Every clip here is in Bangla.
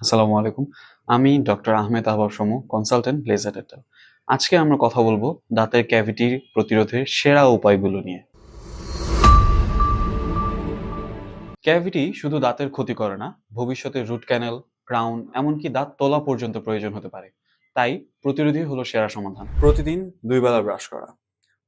আসসালামু আলাইকুম। আমি ডক্টর আহমেদ আহবাব সমু, কনসালটেন্ট লেজার ডেন্টাল। আজকে আমরা কথা বলবো দাঁতের ক্যাভিটি প্রতিরোধের সেরা উপায়গুলো নিয়ে। ক্যাভিটি শুধু দাঁতের ক্ষতি করে না, ভবিষ্যতে রুট ক্যানেল, ক্রাউন এমনকি দাঁত তোলা পর্যন্ত প্রয়োজন হতে পারে। তাই প্রতিরোধই হলো সেরা সমাধান। প্রতিদিন ২ বেলা ব্রাশ করা।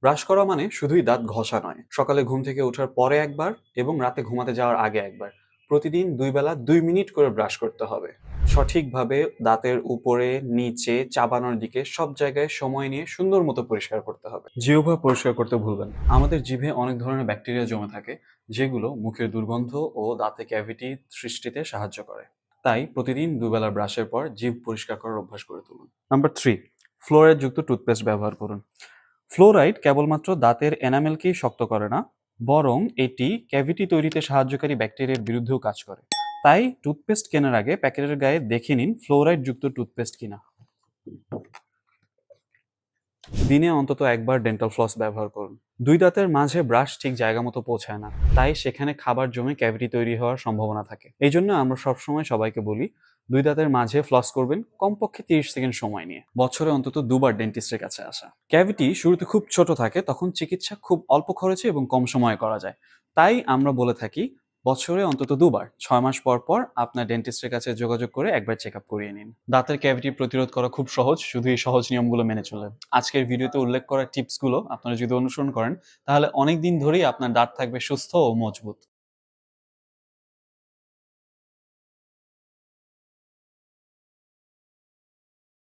ব্রাশ করা মানে শুধুই দাঁত ঘষা নয়। সকালে ঘুম থেকে ওঠার পরে একবার এবং রাতে ঘুমাতে যাওয়ার আগে একবার। প্রতিদিন ২ বেলা ২ মিনিট করে ব্রাশ করতে হবে। সঠিকভাবে দাঁতের উপরে, নিচে, চাবানোর দিকে সব জায়গায় সময় নিয়ে সুন্দর মতো পরিষ্কার করতে হবে। জিহ্বা পরিষ্কার করতে ভুলবেন না। আমাদের জিভে অনেক ধরনের ব্যাকটেরিয়া জমে থাকে, যেগুলো মুখের দুর্গন্ধ ও দাঁতে ক্যাভিটি সৃষ্টিতে সাহায্য করে। তাই প্রতিদিন দুবেলা ব্রাশের পর জিভ পরিষ্কার করার অভ্যাস করে তুলুন। নাম্বার 3, ফ্লোরাইড যুক্ত টুথপেস্ট ব্যবহার করুন। ফ্লোরাইড কেবলমাত্র দাঁতের এনামেলকেই শক্ত করে না, বরং এটি ক্যাভিটি তৈরিতে সাহায্যকারী ব্যাকটেরিয়ার বিরুদ্ধেও কাজ করে। তাই টুথপেস্ট কেনার আগে প্যাকেটের গায়ে দেখে নিন ফ্লোরাইড যুক্ত টুথপেস্ট কিনা। দিনে অন্তত একবার ডেন্টাল ফ্লস ব্যবহার করুন। দুই দাঁতের মাঝে ব্রাশ ঠিক জায়গা মতো পৌঁছায় না, তাই সেখানে খাবার জমে ক্যাভিটি তৈরি হওয়ার সম্ভাবনা থাকে। এই জন্য আমরা সবসময় সবাইকে বলি, দুই দাঁতের মাঝে ফ্লস করবেন কমপক্ষে 30 সেকেন্ড সময় নিয়ে। বছরে অন্তত দুবার ডেন্টিস্টের কাছে আসা। ক্যাভিটি শুরুতে খুব ছোট থাকে, তখন চিকিৎসা খুব অল্প খরচে এবং কম সময়ে করা যায়। তাই আমরা বলে থাকি, বছরে অন্তত দুবার ৬ মাস পর পর আপনার ডেন্টিস্টের কাছে যোগাযোগ করে একবার চেক আপ করিয়ে নিন। দাঁতের ক্যাভিটি প্রতিরোধ করা খুব সহজ, শুধু এই সহজ নিয়মগুলো মেনে চললে। আজকের ভিডিওতে উল্লেখ করা টিপসগুলো আপনারা যদি অনুসরণ করেন, তাহলে অনেক দিন ধরেই আপনার দাঁত থাকবে সুস্থ ও মজবুত।